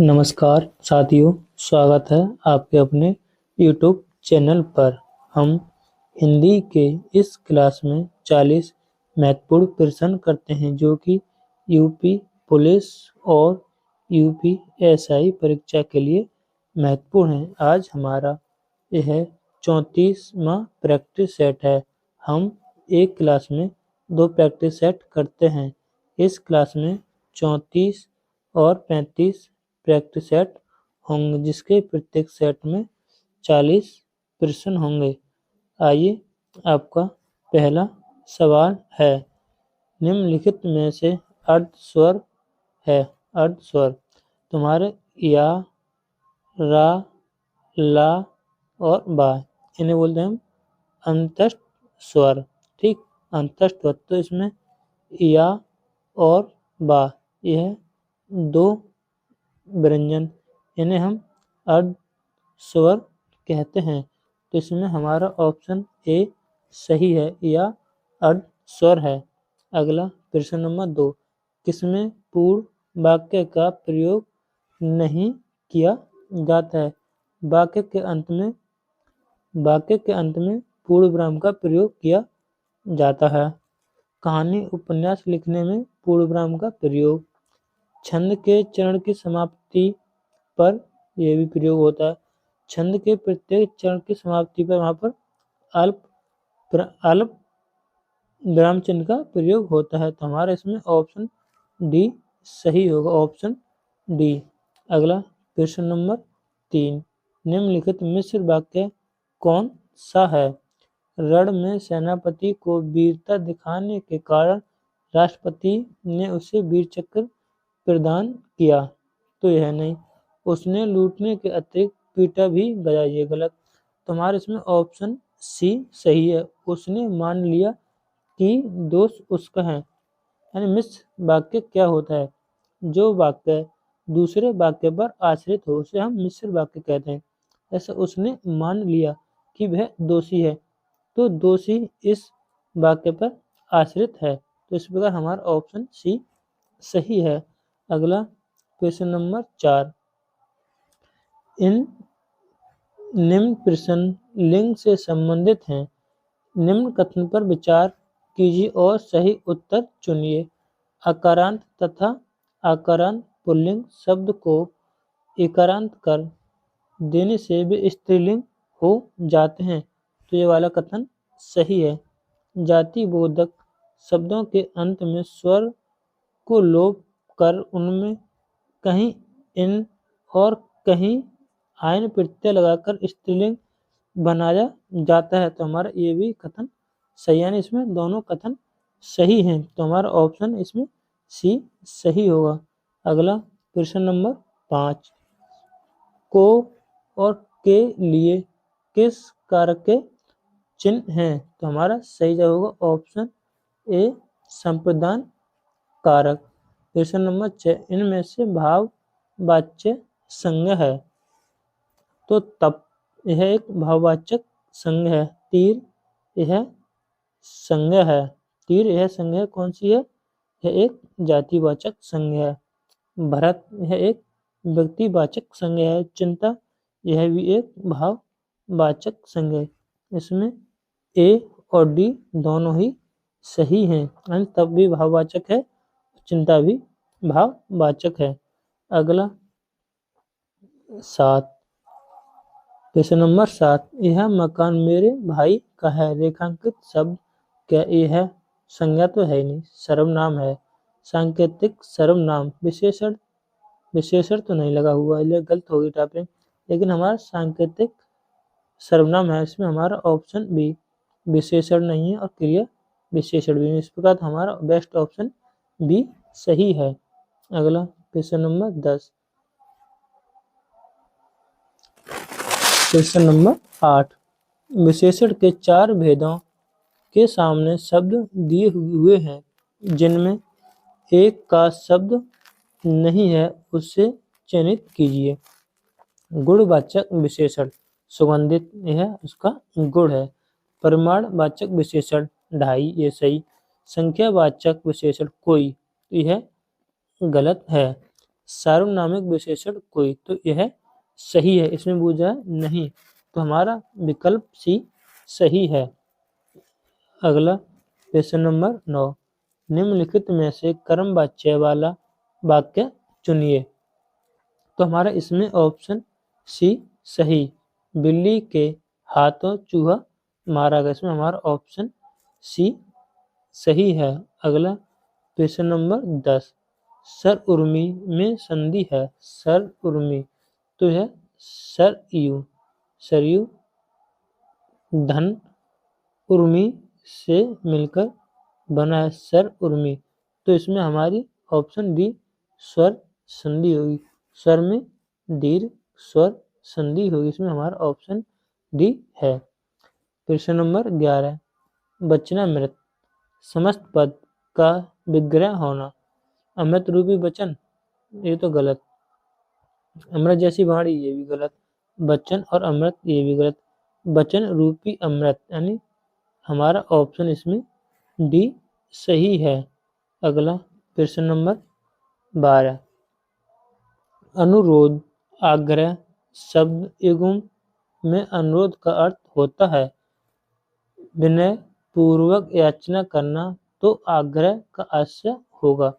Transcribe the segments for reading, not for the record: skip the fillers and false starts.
नमस्कार साथियों, स्वागत है आपके अपने YouTube चैनल पर। हम हिंदी के इस क्लास में 40 महत्वपूर्ण प्रश्न करते हैं जो कि यूपी पुलिस और यूपीएसआई परीक्षा के लिए महत्वपूर्ण है। आज हमारा यह 34वां प्रैक्टिस सेट है। हम एक क्लास में 2 प्रैक्टिस सेट करते हैं। इस क्लास में 34 और 35 प्रैक्टिस सेट होंगे जिसके प्रत्येक सेट में 40 प्रश्न होंगे। आइए, आपका पहला सवाल है, निम्नलिखित में से अर्ध स्वर है। अर्ध स्वर तुम्हारे या, रा, ला और बा, इन्हें बोलते हैं हम अंतस्थ स्वर। ठीक, अंतस्थ स्वर। तो इसमें या और बा, यह 2 व्यंजन, इन्हें हम अर्ध स्वर कहते हैं। तो इसमें हमारा ऑप्शन ए सही है, या अर्ध स्वर है। अगला प्रश्न नंबर 2, किसमें पूर्ण वाक्य का प्रयोग नहीं किया जाता है? वाक्य के अंत में पूर्ण विराम का प्रयोग किया जाता है। कहानी उपन्यास लिखने में पूर्ण विराम का प्रयोग, छंद के चरण की समाप्ति पर यह भी प्रयोग होता है। छंद के प्रत्येक चरण की समाप्ति पर वहां पर अल्प विराम चिन्ह का प्रयोग होता है। तो हमारा इसमें ऑप्शन डी सही होगा, ऑप्शन डी। अगला प्रश्न नंबर 3, निम्नलिखित मिश्र वाक्य कौन सा है? रण में सेनापति को वीरता दिखाने के कारण राष्ट्रपति ने उसे वीर चक्र प्रदान किया। तो यह नहीं। उसने लूटने के अतिरिक्त पीटा भी गया, ये गलत। तो हमारे इसमें ऑप्शन सी सही है। उसने मान लिया कि दोष उसका है। यानी मिश्र वाक्य क्या होता है? जो वाक्य दूसरे वाक्य पर आश्रित हो उसे हम मिश्र वाक्य कहते हैं। ऐसा उसने मान लिया कि वह दोषी है, तो दोषी इस वाक्य पर आश्रित है। तो इस प्रकार हमारा ऑप्शन सी सही है। अगला प्रश्न नंबर 4, इन निम्न प्रश्न लिंग से संबंधित हैं। निम्न कथन पर विचार कीजिए और सही उत्तर चुनिए। अकारांत तथा आकारांत पुल्लिंग शब्द को इकारांत कर देने से वे स्त्रीलिंग हो जाते हैं। तो ये वाला कथन सही है। जाति बोधक शब्दों के अंत में स्वर को लोप कर उनमें कहीं इन और कहीं आयन प्रत्यय लगाकर स्त्रीलिंग बनाया जाता है। तो हमारा ये भी कथन सही है, यानी इसमें दोनों कथन सही हैं। तो हमारा ऑप्शन इसमें सी सही होगा। अगला प्रश्न नंबर 5, को और के लिए किस कारक के चिन्ह हैं? तो हमारा सही जवाब होगा ऑप्शन ए संप्रदान कारक। प्रश्न नंबर 6, इनमें से भाववाच्य संज्ञा है। तो तप, यह एक भाववाचक संज्ञा है। तीर, यह संज्ञा है। तीर, यह संज्ञा कौन सी है? यह एक जातिवाचक संज्ञा है। भरत, यह एक व्यक्तिवाचक संज्ञा है। चिंता, यह भी एक भाववाचक संज्ञा है। इसमें ए और डी दोनों ही सही हैं, यानी तब भी भाववाचक है, चिंता भी भाववाचक है। अगला 7, प्रश्न नंबर 7, यह मकान मेरे भाई का है। रेखांकित शब्द क्या यह संज्ञा तो है ही नहीं, सर्वनाम है। सांकेतिक सर्वनाम, विशेषण तो नहीं लगा हुआ, इसलिए गलत होगी टाइपिंग। लेकिन हमारा सांकेतिक सर्वनाम है। इसमें हमारा ऑप्शन बी विशेषण नहीं है और क्रिया विशेषण भी नहीं। इस प्रकार हमारा बेस्ट ऑप्शन बी सही है। अगला प्रश्न नंबर 10, प्रश्न नंबर 8, विशेषण के 4 भेदों के सामने शब्द दिए हुए हैं, जिनमें एक का शब्द नहीं है, उसे चयनित कीजिए। गुणवाचक विशेषण, सुगंधित, यह उसका गुण है। परिमाणवाचक विशेषण, ढाई, ये सही। संख्यावाचक विशेषण, कोई, यह गलत है। सार्वनामिक विशेषण कोई, तो यह सही है। इसमें पूछा है नहीं, तो हमारा विकल्प सी सही है। अगला क्वेश्चन नंबर 9, निम्नलिखित में से कर्मवाच्य वाला वाक्य चुनिए। तो हमारा इसमें ऑप्शन सी सही, बिल्ली के हाथों चूहा मारा गया, इसमें हमारा ऑप्शन सी सही है। अगला क्वेश्चन नंबर 10, सर उर्मी में संधि है, सर उर्मी, तो यह सरयू, सरयू धन उर्मी से मिलकर बना है सर उर्मी, तो इसमें हमारी ऑप्शन डी स्वर संधि होगी, स्वर में दीर्घ स्वर संधि होगी, इसमें हमारा ऑप्शन डी है। प्रश्न नंबर 11, वचनामृत समस्त पद का विग्रह होना, अमृत रूपी वचन, ये तो गलत, अमृत जैसी वाणी ये भी गलत, वचन और अमृत ये भी गलत, वचन रूपी अमृत, यानी हमारा ऑप्शन इसमें डी सही है। अगला प्रश्न नंबर 12, अनुरोध आग्रह शब्द युग्म में अनुरोध का अर्थ होता है विनय पूर्वक याचना करना, तो आग्रह का आशय होगा।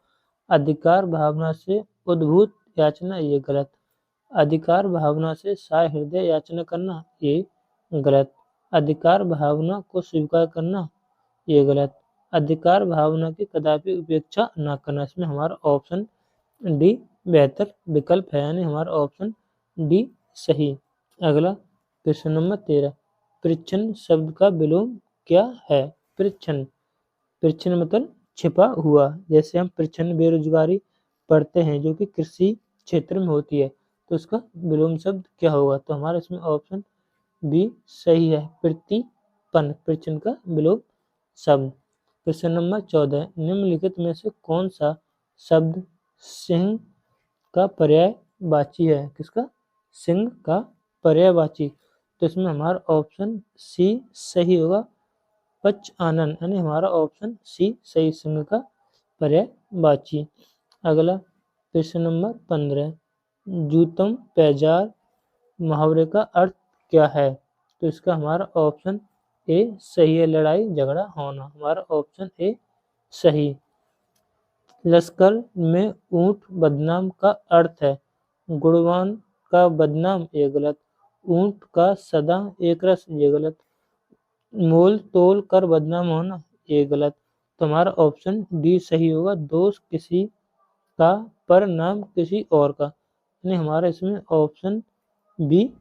अधिकार भावना से उद्भूत याचना ये गलत, अधिकार भावना से साय हृदय याचना करना ये गलत, अधिकार भावना को स्वीकार करना ये गलत, अधिकार भावना की कदापि उपेक्षा न करना, इसमें हमारा ऑप्शन डी बेहतर विकल्प है, यानी हमारा ऑप्शन डी सही। अगला प्रश्न नंबर 13, परिच्छन शब्द का विलोम क्या है? परिच्छन, परिच्छन मतलब छिपा हुआ, जैसे हम परिच्छन बेरोजगारी पढ़ते हैं जो कि कृषि क्षेत्र में होती है, तो उसका विलोम शब्द क्या होगा? तो हमारा इसमें ऑप्शन बी सही है, प्रतिपन्न, परिच्छन का विलोम शब्द। प्रश्न नंबर 14, निम्नलिखित में से कौन सा शब्द सिंह का पर्यायवाची है? किसका? सिंह का पर्यायवाची, तो इसमें हमारा ऑप्शन सी सही होगा, पच आनंद, यानी हमारा ऑप्शन सी सही, सिंह का पर्यायवाची। अगला प्रश्न नंबर 15, जूतम पैजार मुहावरे का अर्थ क्या है? तो इसका हमारा ऑप्शन ए सही है, लड़ाई झगड़ा होना, हमारा ऑप्शन ए सही। लश्कर में ऊंट बदनाम का अर्थ है गुणवान का बदनाम, ये गलत, ऊंट का सदा एक रस, ये गलत, मोल तोल कर बदनाम होना, ये गलत, तो हमारा ऑप्शन डी सही होगा, दोष किसी का पर नाम किसी और का, यानी हमारा इसमें ऑप्शन बी,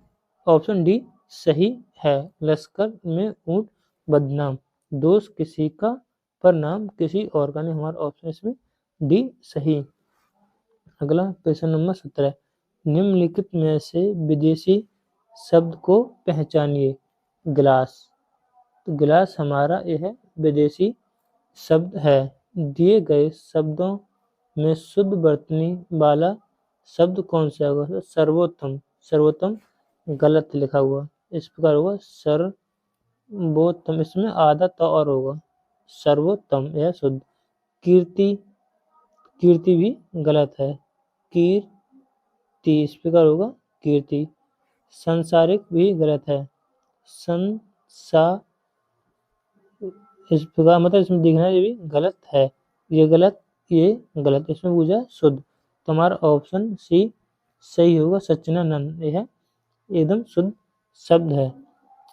ऑप्शन डी सही है। लश्कर में ऊंट बदनाम, दोष किसी का पर नाम किसी और का, नहीं हमारा ऑप्शन इसमें डी सही। अगला प्रश्न नंबर 17, निम्नलिखित में से विदेशी शब्द को पहचानिए। गिलास, तो गिलास हमारा यह विदेशी शब्द है। दिए गए शब्दों में शुद्ध वर्तनी वाला शब्द कौन सा होगा? सर्वोत्तम, सर्वोत्तम गलत लिखा हुआ, इस प्रकार होगा सर्वोत्तम, इसमें आधा तो और होगा, सर्वोत्तम यह शुद्ध। कीर्ति, कीर्ति भी गलत है, कीर्ति, इस प्रकार होगा कीर्ति। संसारिक भी गलत है, संसा, इस प्रकार मतलब इसमें दिखना ये भी गलत है, ये गलत, ये गलत, इसमें पूछा शुद्ध, तो हमारा ऑप्शन सी सही होगा, सच्चिदानंद, यह एकदम शुद्ध शब्द है।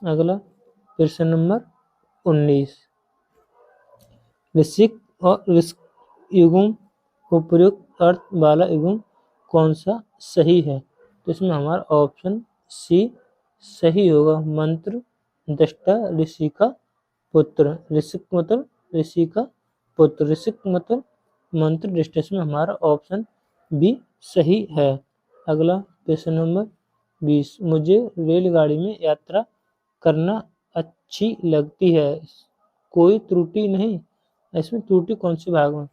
अगला प्रश्न नंबर 19, ऋषिक और ऋषिक युग्म उपयुक्त अर्थ वाला युग्म कौन सा सही है? तो इसमें हमारा ऑप्शन सी सही होगा, मंत्र दृष्टा ऋषि का पुत्र, ऋषिक मतलब ऋषि का पुत्र, ऋषिक मतलब मंत्र दृष्टा, इसमें हमारा ऑप्शन बी सही है। अगला प्रश्न नंबर 20, मुझे रेलगाड़ी में यात्रा करना अच्छी लगती है, कोई त्रुटि नहीं, इसमें त्रुटि कौन से भाग में?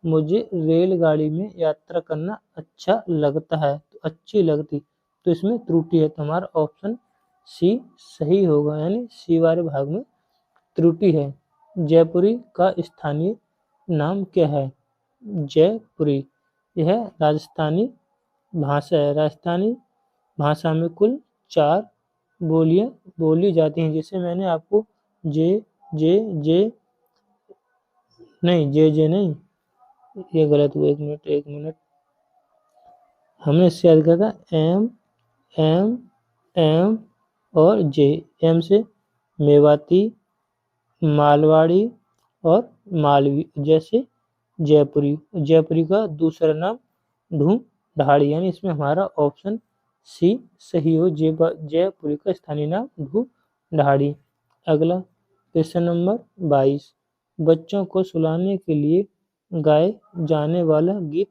मुझे रेलगाड़ी में यात्रा करना अच्छा लगता है, तो अच्छी लगती, तो इसमें त्रुटि है, तो हमारा ऑप्शन सी सही होगा, यानी सी वाले भाग में त्रुटि है। जयपुरी का स्थानीय नाम क्या है? जयपुरी, यह राजस्थानी भाषा है। राजस्थानी भाषा में कुल 4 बोलियां बोली जाती हैं, जैसे मैंने आपको जे जे जे नहीं जे नहीं, ये गलत हुआ। एक मिनट, हमने इससे याद किया था एम एम एम और जे। एम से मेवाती, मालवाड़ी और मालवी, जैसे जयपुरी। जयपुरी का दूसरा नाम ढूंढाड़ी, यानी इसमें हमारा ऑप्शन सी सही हो। जयपुरी का स्थानीय नाम ढूंढाड़ी। अगला क्वेश्चन नंबर 22, बच्चों को सुलाने के लिए गाए जाने वाला गीत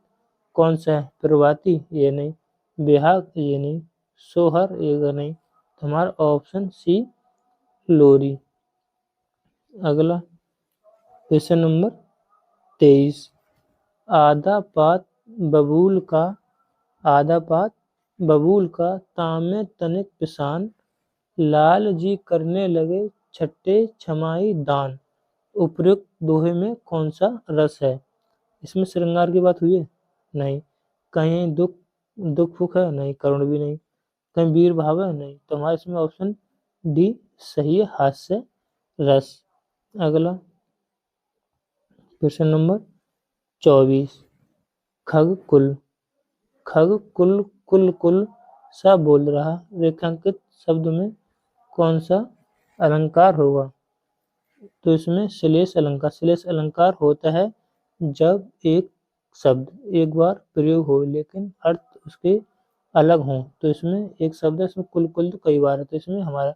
कौन सा है? प्रभाती, ये नहीं। बिहाग, ये नहीं। सोहर, ये नहीं। तो हमारा ऑप्शन सी लोरी। अगला क्वेश्चन नंबर 23, आधा पात बबूल का तामे तनिक पिसान, लाल जी करने लगे छठे छमाही दान। उपयुक्त दोहे में कौन सा रस है? इसमें श्रृंगार की बात हुई है? नहीं। कहीं दुख सुख है? नहीं। करुण भी नहीं। कहीं वीर भाव है? नहीं। तो हमारा इसमें ऑप्शन डी सही है, हास्य रस। अगला क्वेश्चन नंबर 24, खग कुल कुल सा बोल रहा रेखांकित शब्द में कौन सा अलंकार होगा? तो इसमें श्लेष अलंकार होता है जब एक शब्द एक बार प्रयोग हो लेकिन अर्थ उसके अलग हो। तो इसमें एक शब्द है, इसमें कुल तो कई बार है, तो इसमें हमारा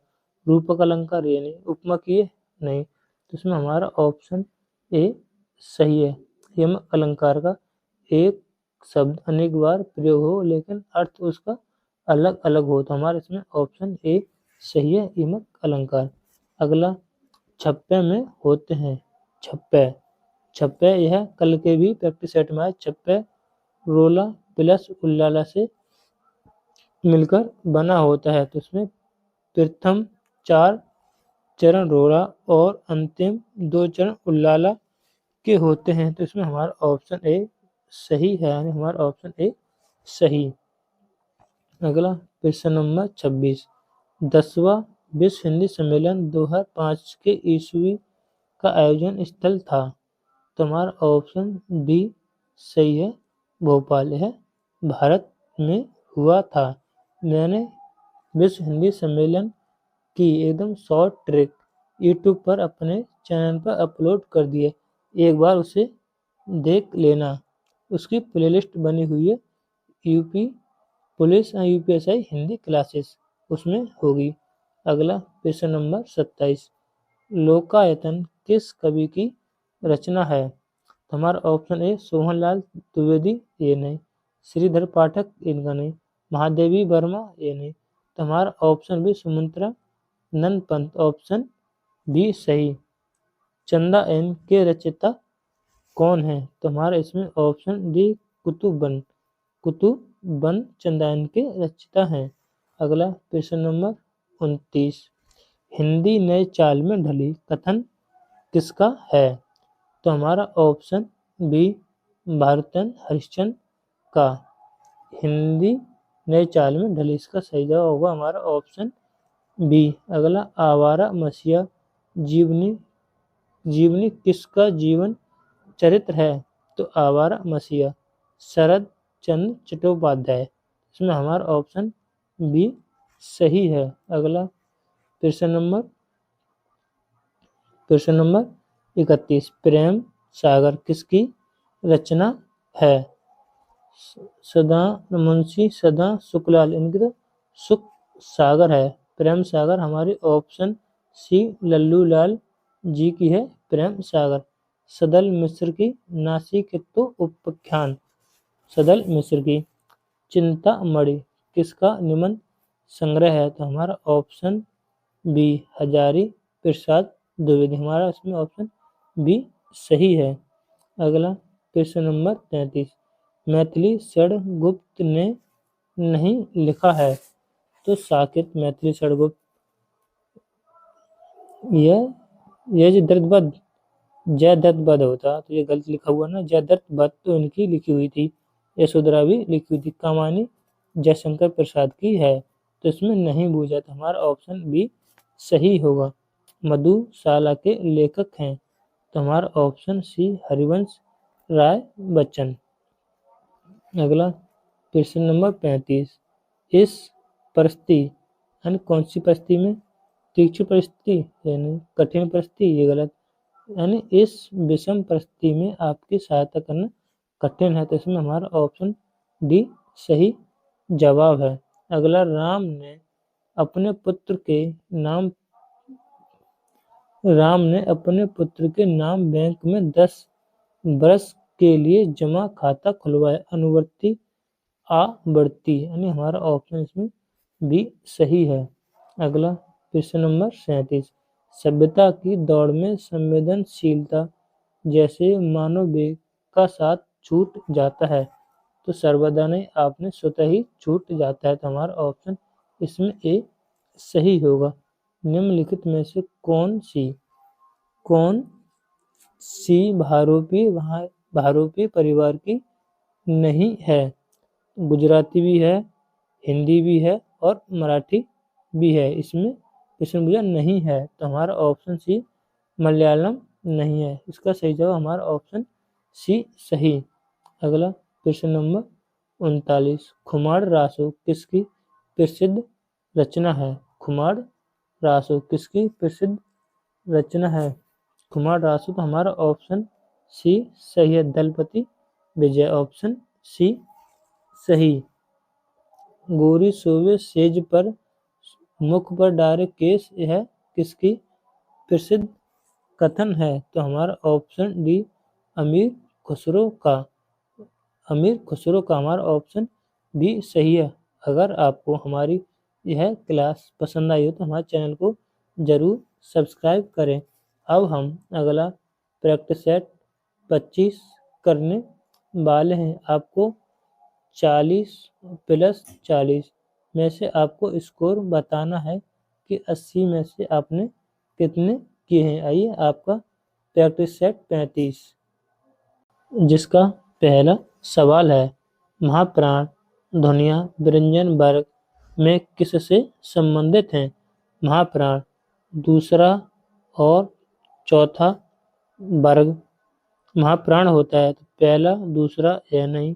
रूपक अलंकार ये नहीं, उपमा किए नहीं। तो इसमें हमारा ऑप्शन ए सही है। यमक अलंकार का एक शब्द अनेक बार प्रयोग हो लेकिन अर्थ उसका अलग अलग हो, तो हमारे इसमें ऑप्शन ए सही है, यमक अलंकार। अगला छप्पे में होते हैं। छप्पे यह कल के भी प्रैक्टिस सेट में है। छप्पे रोला प्लस उल्लाला से मिलकर बना होता है। तो इसमें प्रथम 4 चरण रोला और अंतिम 2 चरण उल्लाला के होते हैं। तो इसमें हमारा ऑप्शन ए सही है, यानी हमारा ऑप्शन ए सही। अगला प्रश्न नंबर 26, 10वां विश्व हिंदी सम्मेलन 2005 के ईस्वी का आयोजन स्थल था। तो हमारा ऑप्शन डी सही है, भोपाल है, भारत में हुआ था। मैंने विश्व हिंदी सम्मेलन की एकदम शॉर्ट ट्रैक यूट्यूब पर अपने चैनल पर अपलोड कर दिए, एक बार उसे देख लेना। उसकी प्लेलिस्ट बनी हुई है, UP police UPSI Hindi classes, उसमें होगी। अगला प्रश्न नंबर 27, लोकायतन किस कवि की रचना है? हमारा ऑप्शन ए सोहनलाल द्विवेदी, ये नहीं। श्रीधर पाठक, इनका नहीं। महादेवी वर्मा, ये नहीं। तो हमारा ऑप्शन बी सुमित्रा नंद पंत, ऑप्शन बी सही। चंदा एन के रचयिता कौन है? तो हमारा इसमें ऑप्शन डी कुतुबन चंदा एन के रचयिता हैं। अगला प्रश्न नंबर 29, हिंदी नए चाल में ढली कथन किसका है? तो हमारा ऑप्शन बी भारतन हरिश्चंद्र का। हिंदी नए चाल में ढली, इसका सही जवाब होगा हमारा ऑप्शन बी। अगला आवारा मसीहा जीवनी किसका जीवन चरित्र है? तो आवारा मसीहा शरद चंद्र चट्टोपाध्याय, इसमें हमारा ऑप्शन बी सही है। अगला प्रश्न नंबर 31, प्रेम सागर किसकी रचना है? मुंशी सदा शुक्लाल, इनकी तो सुख सागर है। प्रेम सागर हमारी ऑप्शन सी लल्लू लाल जी की है, प्रेम सागर। सदल मिश्र की नासिकेतो उपाख्यान, सदल मिश्र की। चिंतामणि किसका निबंध संग्रह है? तो हमारा ऑप्शन बी हजारी प्रसाद द्विवेदी, हमारा इसमें ऑप्शन बी सही है। अगला प्रश्न नंबर 33, मैथिली षडगुप्त ने नहीं लिखा है। तो साकेत मैथिली षडगुप्त, यह जो दर्दबद जयदत्त होता तो ये गलत लिखा हुआ ना, जयदत्त तो इनकी लिखी हुई थी, यशोधरा भी लिखी हुई थी। कमानी जयशंकर प्रसाद की है, तो इसमें नहीं बूझा, तो हमारा ऑप्शन बी सही होगा। मधुशाला के लेखक हैं, तो हमारा ऑप्शन सी हरिवंश राय बच्चन। अगला प्रश्न नंबर 35। इस परिस्थिति यानी कौन सी परिस्थिति में, तीक्ष्ण परिस्थिति यानी कठिन परिस्थिति, ये गलत, यानी इस विषम परिस्थिति में आपकी सहायता करना कठिन है, तो इसमें हमारा ऑप्शन डी सही जवाब है। अगला अपने पुत्र के नाम राम ने अपने पुत्र के नाम बैंक में 10 वर्ष के लिए जमा खाता खुलवाया, अनुवर्ती आवर्ती, यानी हमारा ऑप्शन इसमें बी सही है। अगला प्रश्न नंबर 37। सभ्यता की दौड़ में संवेदनशीलता जैसे मानव वेग का साथ छूट जाता है, तो सर्वदा नहीं, आपने स्वतः ही छूट जाता है, तो हमारा ऑप्शन इसमें ए सही होगा। निम्नलिखित में से कौन सी भारोपी परिवार की नहीं है? गुजराती भी है, हिंदी भी है और मराठी भी है। इसमें प्रश्न पूछा नहीं है, तो हमारा ऑप्शन सी मलयालम नहीं है। इसका सही जवाब हमारा ऑप्शन सी सही। अगला प्रश्न नंबर 39। खुमार रासो किसकी प्रसिद्ध रचना है? खुमार रासो किसकी प्रसिद्ध रचना है? खुमार रासो, तो हमारा ऑप्शन सी सही है। दलपति विजय, ऑप्शन सी सही। गोरी सोवे सेज पर मुख पर डारे केस, यह किसकी प्रसिद्ध कथन है? तो हमारा ऑप्शन डी अमीर खुसरो का हमारा ऑप्शन भी सही है। अगर आपको हमारी यह क्लास पसंद आई हो तो हमारे चैनल को ज़रूर सब्सक्राइब करें। अब हम अगला प्रैक्टिस सेट 25 करने वाले हैं। आपको 40 प्लस 40 में से आपको स्कोर बताना है कि 80 में से आपने कितने किए हैं। आइए आपका प्रैक्टिस सेट 35, जिसका पहला सवाल है, महाप्राण ध्वनियाँ व्यंजन वर्ग में किससे संबंधित हैं? महाप्राण दूसरा और चौथा वर्ग महाप्राण होता है, तो पहला दूसरा ये नहीं,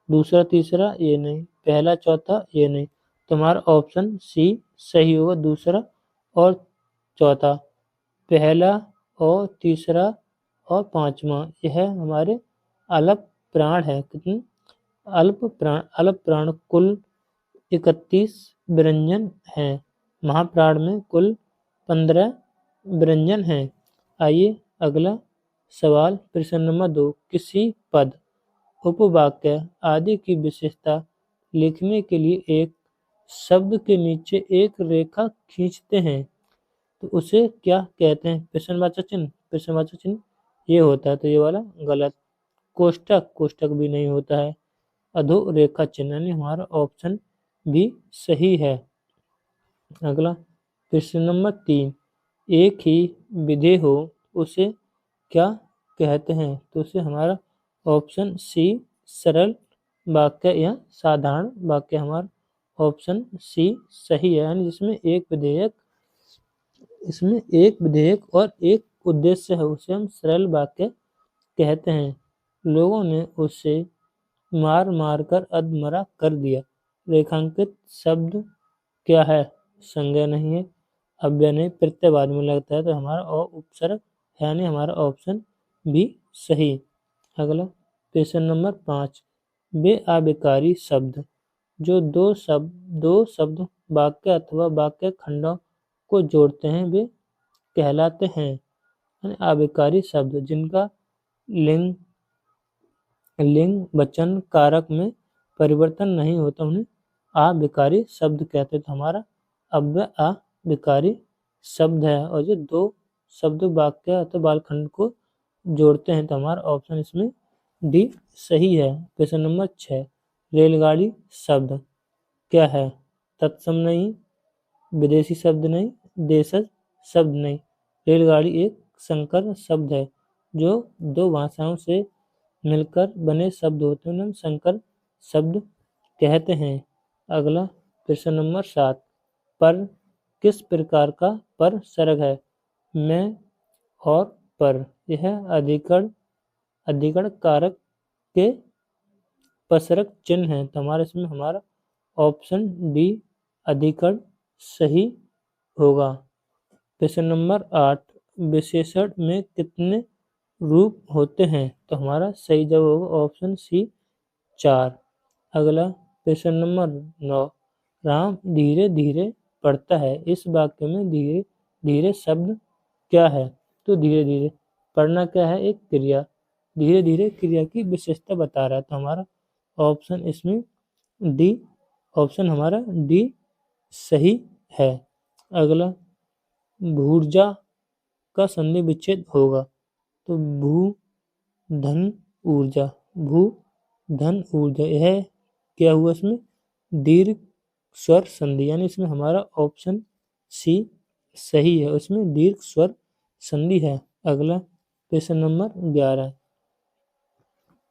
दूसरा तीसरा ये नहीं, पहला चौथा ये नहीं, तो हमारा ऑप्शन सी सही होगा। दूसरा और चौथा, पहला और तीसरा और पांचवा, यह हमारे अल्प प्राण है। कितने अल्प प्राण कुल 31 व्यंजन हैं। महाप्राण में कुल 15 व्यंजन हैं। आइए अगला सवाल प्रश्न नंबर 2। किसी पद, उपवाक्य आदि की विशेषता लिखने के लिए एक शब्द के नीचे एक रेखा खींचते हैं, तो उसे क्या कहते हैं? प्रश्नवाचक चिन्ह ये होता है, तो ये वाला गलत। कोष्टक भी नहीं होता है। अधोरेखा चिन्ह, यानी हमारा ऑप्शन भी सही है। अगला प्रश्न नंबर 3। एक ही विधेय हो उसे क्या कहते हैं? तो उसे हमारा ऑप्शन सी सरल वाक्य या साधारण वाक्य, हमारा ऑप्शन सी सही है। यानी जिसमें एक विधेयक और एक उद्देश्य है, उसे हम सरल वाक्य कहते हैं। लोगों ने उसे मार मार कर अधमरा कर दिया। रेखांकित शब्द क्या है? संज्ञा नहीं है, अव्यय नहीं, प्रत्यय बाद में लगता है, तो हमारा उपसर्ग है, यानी हमारा ऑप्शन भी सही। अगला प्रश्न नंबर 5। वे अविकारी शब्द जो दो शब्द वाक्य अथवा वाक्य खंडों को जोड़ते हैं, वे कहलाते हैं। यानी अविकारी शब्द जिनका लिंग वचन कारक में परिवर्तन नहीं होता, उन्हें अविकारी शब्द कहते हैं। तो हमारा अव्यय अविकारी शब्द है, और जो दो शब्द वाक्य अथवा बालखंड को जोड़ते हैं, तो हमारा ऑप्शन इसमें डी सही है। प्रश्न नंबर 6। रेलगाड़ी शब्द क्या है? तत्सम नहीं, विदेशी शब्द नहीं, देशज शब्द नहीं। रेलगाड़ी एक संकर शब्द है, जो दो भाषाओं से मिलकर बने शब्द होते हैं, उन्हें संकर शब्द कहते हैं। अगला प्रश्न नंबर 7, पर किस प्रकार का पर सर्ग है? मैं और पर, यह अधिकरण कारक के पसरक चिन्ह है। तो हमारे इसमें हमारा ऑप्शन डी अधिकरण सही होगा। प्रश्न नंबर 8, विशेषण में कितने रूप होते हैं? तो हमारा सही जवाब होगा ऑप्शन सी 4। अगला प्रश्न नंबर 9, राम धीरे धीरे पढ़ता है, इस वाक्य में धीरे धीरे शब्द क्या है? तो धीरे धीरे पढ़ना क्या है? एक क्रिया। धीरे धीरे क्रिया की विशेषता बता रहा है। तो हमारा ऑप्शन इसमें डी, ऑप्शन हमारा डी सही है। अगला भूर्जा का संधि विच्छेद होगा। तो भू धन ऊर्जा, भू धन ऊर्जा, यह क्या हुआ इसमें? दीर्घ स्वर संधि, यानी इसमें हमारा ऑप्शन सी सही है, उसमें दीर्घ स्वर संधि है। अगला प्रश्न नंबर 11,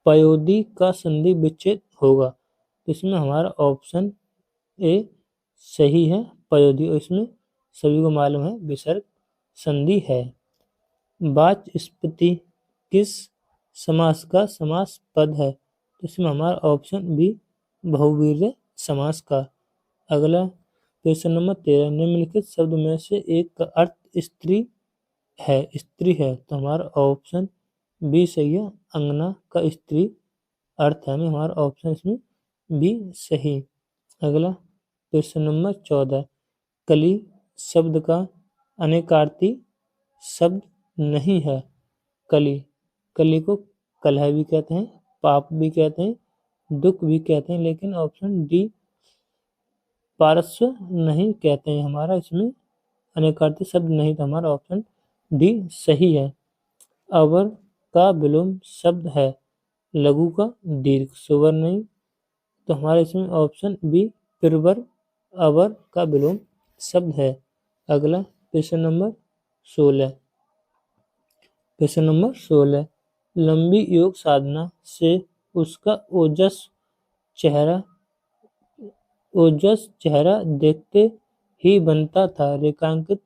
पयोदी का संधि विच्छेद होगा। तो इसमें हमारा ऑप्शन ए सही है, पयोदी, और इसमें सभी को मालूम है विसर्ग संधि है। वाचस्पति किस समास का समास पद है? तो इसमें हमारा ऑप्शन बी बहुव्रीहि समास का। अगला प्रश्न नंबर 13, निम्नलिखित शब्द में से एक का अर्थ स्त्री है। तो हमारा ऑप्शन बी सही है, अंगना का स्त्री अर्थ है, हमारा ऑप्शन इसमें बी सही। अगला प्रश्न नंबर 14, कली शब्द का अनेकार्थी शब्द नहीं है। कली को कलह भी कहते हैं, पाप भी कहते हैं, दुख भी कहते हैं, लेकिन ऑप्शन डी पार्श्व नहीं कहते हैं। हमारा इसमें अनेकार्थी शब्द नहीं, था हमारा ऑप्शन डी सही है। अवर का विलोम शब्द है, लघु का दीर्घ, सुवर नहीं। तो हमारे इसमें ऑप्शन बी पिरवर अवर का विलोम शब्द है। अगला प्रश्न नंबर 16, प्रश्न नंबर 16, लंबी योग साधना से उसका ओजस चेहरा देखते ही बनता था। रेखांकित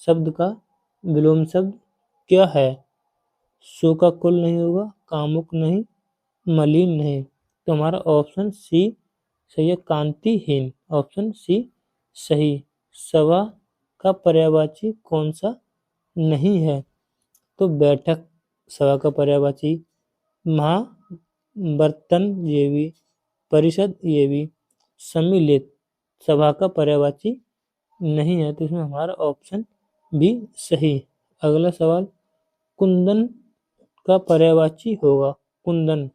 शब्द का विलोम शब्द क्या है? शोकाकुल नहीं होगा, कामुक नहीं, मलिन नहीं। तो हमारा ऑप्शन सी सही है, कांतिहीन, ऑप्शन सी सही। सभा का पर्यायवाची कौन सा नहीं है? तो बैठक सभा का पर्यायवाची, महाबर्तन ये भी, परिषद ये भी, सम्मिलित सभा का पर्यायवाची नहीं है। तो इसमें हमारा ऑप्शन बी सही। अगला सवाल, कुंदन का पर्यायवाची होगा। कुंदन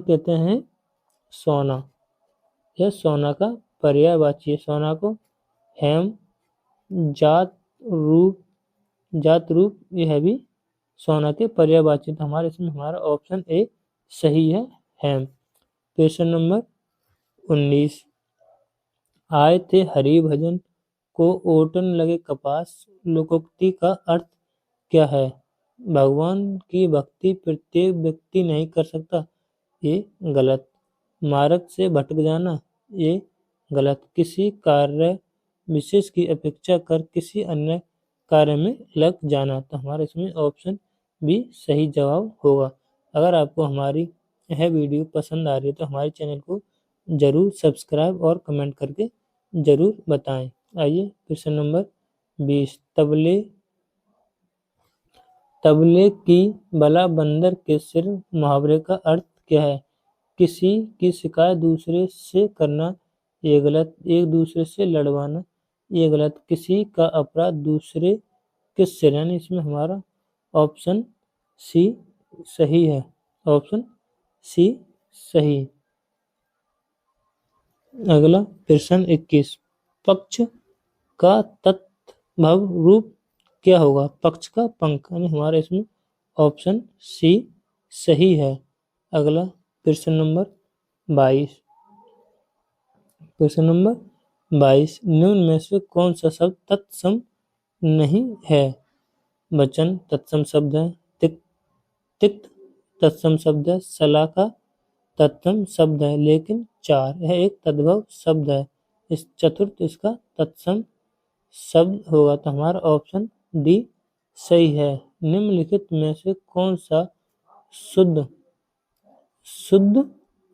कहते हैं सोना, यह सोना का पर्यायवाची है। सोना को हेम, जात रूप यह भी सोना के पर्यायवाची। तो हमारे इसमें हमारा ऑप्शन ए सही है, हेम। प्रश्न नंबर 19, आए थे हरि भजन को ओटन लगे कपास, लोकोक्ति का अर्थ क्या है? भगवान की भक्ति प्रत्येक व्यक्ति नहीं कर सकता, ये गलत। मार्ग से भटक जाना, ये गलत। किसी कार्य विशेष की अपेक्षा कर किसी अन्य कार्य में लग जाना। तो हमारे इसमें ऑप्शन बी सही जवाब होगा। अगर आपको हमारी यह वीडियो पसंद आ रही है तो हमारे चैनल को जरूर सब्सक्राइब और कमेंट करके जरूर बताएं। आइए प्रश्न नंबर 20, तबले की बला बंदर के सिर मुहावरे का अर्थ क्या है? किसी की शिकायत दूसरे से करना, ये गलत। एक दूसरे से लड़वाना, ये गलत। किसी का अपराध दूसरे के सिर, यानी इसमें हमारा ऑप्शन सी सही है, ऑप्शन सी सही। अगला प्रश्न 21, पक्ष का तत्भव रूप क्या होगा? पक्ष का पंख, यानी हमारे इसमें ऑप्शन सी सही है। अगला प्रश्न नंबर 22, प्रश्न नंबर 22, निम्न में से कौन सा शब्द तत्सम नहीं है? वचन तत्सम शब्द है, तिक्त तत्सम शब्द है, सलाका तत्सम शब्द है, लेकिन 4 यह एक तद्भव शब्द है। इस चतुर्थ इसका तत्सम शब्द होगा, तो हमारा ऑप्शन डी सही है। निम्नलिखित में से कौन सा शुद्ध शुद्ध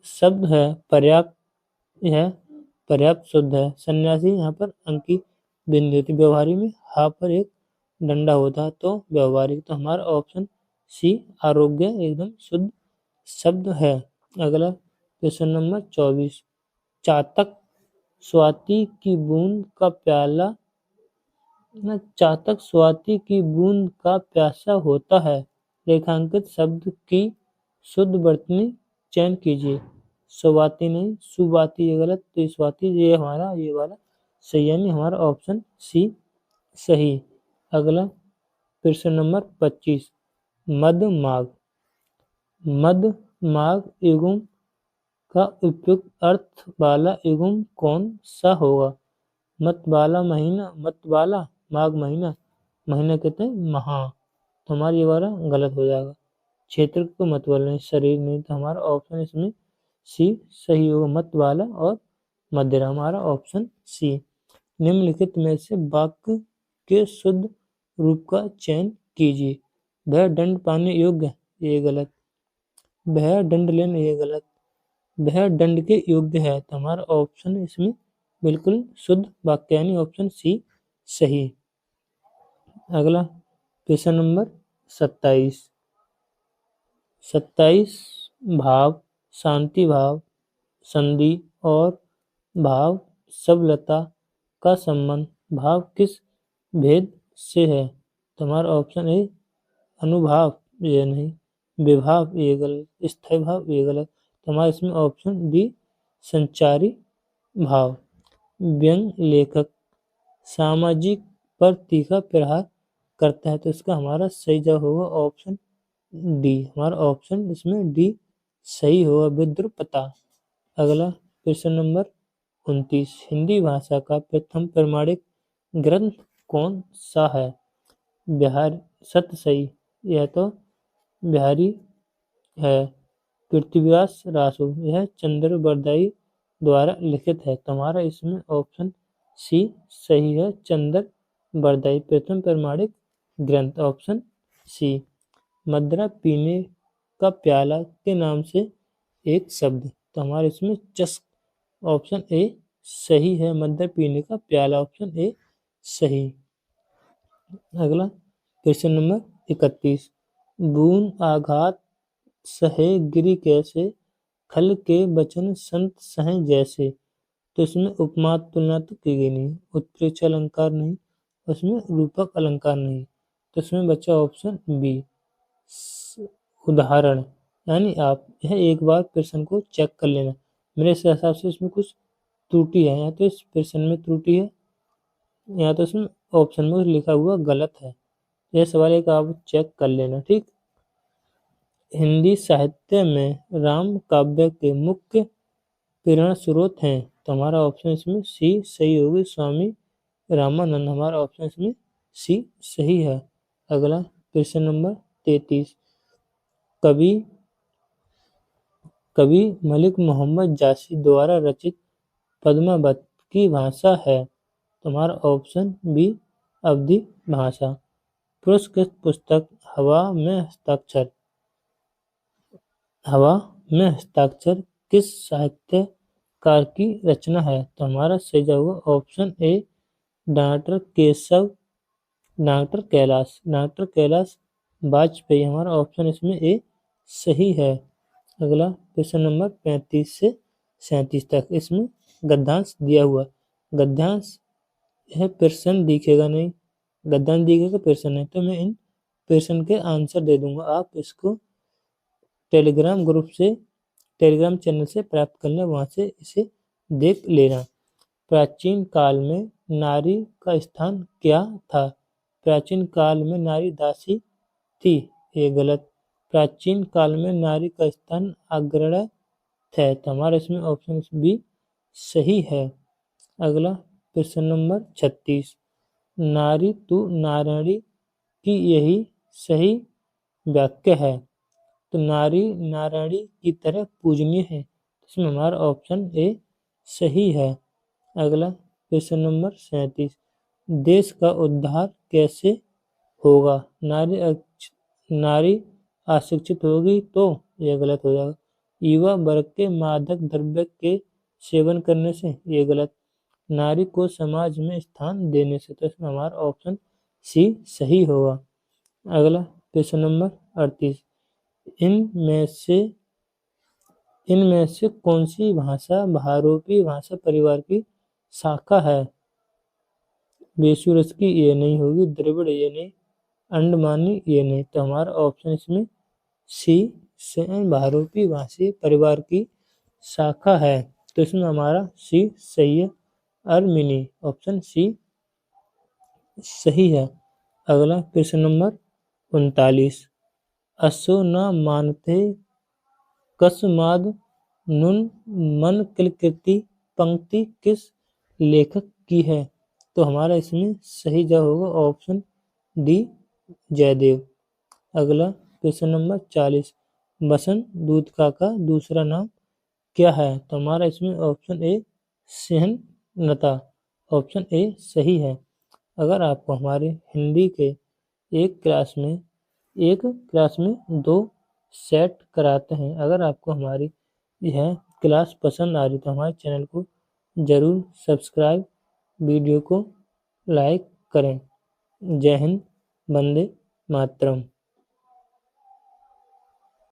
शब्द है? पर्याप्त, यह पर्याप्त शुद्ध है। सन्यासी यहाँ पर अंकी बिंदु होती, व्यवहारी में हा पर एक डंडा होता है, तो व्यवहारिक। तो हमारा ऑप्शन सी आरोग्य एकदम शुद्ध शब्द है। अगला क्वेश्चन नंबर 24। चातक स्वाति की बूंद का प्याला चातक स्वाति की बूंद का प्यासा होता है। रेखांकित शब्द की शुद्ध वर्तनी चयन कीजिए। स्वाति नहीं, सुवाति, ये गलत, तो स्वाति ये हमारा ये वाला सही, यानी हमारा ऑप्शन सी सही। अगला प्रश्न नंबर 25। मधमाग मधमाग युग्म का उपयुक्त अर्थ वाला युग्म कौन सा होगा? मतवाला महीना, मतवाला माघ महीना, महीना कहते हैं महा, तो हमारा ये वाला गलत हो जाएगा। क्षेत्र को मतवाला नहीं, शरीर नहीं, तो हमारा ऑप्शन इसमें सी सही होगा। मतवाला और मदिरा, हमारा ऑप्शन सी। निम्नलिखित में से वाक्य के शुद्ध रूप का चयन कीजिए। वह दंड पाने योग्य, ये गलत। वह दंड लेने, ये गलत। वह दंड के योग्य है, तो हमारा ऑप्शन इसमें बिल्कुल शुद्ध वाक्य, यानी ऑप्शन सी सही। अगला क्वेश्चन नंबर 27। 27 भाव, शांति भाव, संधि और भाव सबलता का संबंध भाव किस भेद से है? तो हमारा ऑप्शन ए अनुभाव, ये नहीं, विभाव, ये गलत, स्थायी भाव, ये गलत, तो हमारा इसमें ऑप्शन डी संचारी भाव। व्यंग लेखक सामाजिक पर तीखा प्रहार करता है, तो इसका हमारा सही जवाब होगा ऑप्शन डी। हमारा ऑप्शन इसमें डी सही होगा, विद्रुपता। अगला क्वेश्चन नंबर 29। हिंदी भाषा का प्रथम प्रमाणिक ग्रंथ कौन सा है? बिहार सत्य सही, यह तो बिहारी है। पृथ्वीराज रासो, यह चंद्रबरदाई द्वारा लिखित है, तो हमारा इसमें ऑप्शन सी सही है। चंद्रबरदाई प्रथम प्रमाणिक ग्रंथ, ऑप्शन सी। मदरा पीने का प्याला के नाम से एक शब्द, तो हमारे इसमें चस्क, ऑप्शन ए सही है। मदरा पीने का प्याला, ऑप्शन ए सही। अगला क्वेश्चन नंबर 31। बूंद आघात सहे गिरी कैसे, खल के बचन संत सहे जैसे, तो इसमें उपमा तुलना तो की गई नहीं, उत्प्रेक्ष अलंकार नहीं, उसमें रूपक अलंकार नहीं, तो इसमें बचा ऑप्शन बी उदाहरण। यानी आप यह एक बार प्रश्न को चेक कर लेना, मेरे हिसाब से इसमें कुछ त्रुटि है, या तो इस प्रश्न में त्रुटि है, या तो इसमें ऑप्शन में लिखा हुआ गलत है। यह सवाल एक आप चेक कर लेना, ठीक। हिंदी साहित्य में राम काव्य के मुख्य प्रेरणा स्रोत हैं, तो हमारा ऑप्शन इसमें सी सही होगी, स्वामी रामानंद, हमारा ऑप्शन इसमें सी सही है। अगला क्वेश्चन नंबर 33। कवि मलिक मोहम्मद जासी द्वारा रचित पद्मावत की भाषा है, तो हमारा ऑप्शन बी अवधी भाषा। पुरस्कृत पुस्तक हवा में हस्ताक्षर किस साहित्यकार की रचना है? तो हमारा सही जवाब होगा option A doctor Kailash Vajpayee, हमारा ऑप्शन इसमें ए सही है। अगला क्वेश्चन नंबर 35 से 37 तक, इसमें गद्यांश दिया हुआ, गद्यांश यह प्रश्न दिखेगा नहीं, गद्यांश दिखेगा प्रश्न नहीं, तो मैं इन प्रश्न के आंसर दे दूंगा, आप इसको टेलीग्राम चैनल से प्राप्त कर लें, वहाँ से इसे देख लेना। प्राचीन काल में नारी का स्थान क्या था? प्राचीन काल में नारी दासी थी, ये गलत। प्राचीन काल में नारी का स्थान अग्रणी है, तो हमारा इसमें ऑप्शन बी सही है। अगला प्रश्न नंबर 36। नारी तू नारायणी की यही सही वाक्य है, तो नारी नारायणी की तरह पूजनीय है। इसमें हमारा ऑप्शन ए सही है। अगला क्वेश्चन नंबर 37, देश का उद्धार कैसे होगा? नारी अशिक्षित होगी तो यह गलत हो जाएगा। युवा वर्ग के मादक द्रव्य के सेवन करने से, ये गलत। नारी को समाज में स्थान देने से, तो इसमें हमारा ऑप्शन सी सही होगा। अगला क्वेश्चन नंबर 38, इनमें से कौन सी भाषा भारोपी भाषा परिवार की शाखा है? बेशुरस की ये नहीं होगी, द्रविड़ ये नहीं, अंडमानी ये नहीं, तो हमारा ऑप्शन इसमें सी भारोपी भाषी परिवार की शाखा है। तो इसमें हमारा सी सही है। अर्मिनी, ऑप्शन सी सही है। अगला क्वेश्चन नंबर 39, असो न मानते कस्माद नुन मन कृति पंक्ति किस लेखक की है? तो हमारा इसमें सही जवाब होगा ऑप्शन डी जयदेव। अगला क्वेश्चन नंबर 40, बसंत दूतका का दूसरा नाम क्या है? तो हमारा इसमें ऑप्शन ए सहनलता, ऑप्शन ए सही है। अगर आपको हमारे हिंदी के एक क्लास में 2 सेट कराते हैं, अगर आपको हमारी यह क्लास पसंद आ रही तो हमारे चैनल को ज़रूर सब्सक्राइब, वीडियो को लाइक करें। जय हिंद, वंदे मातरम।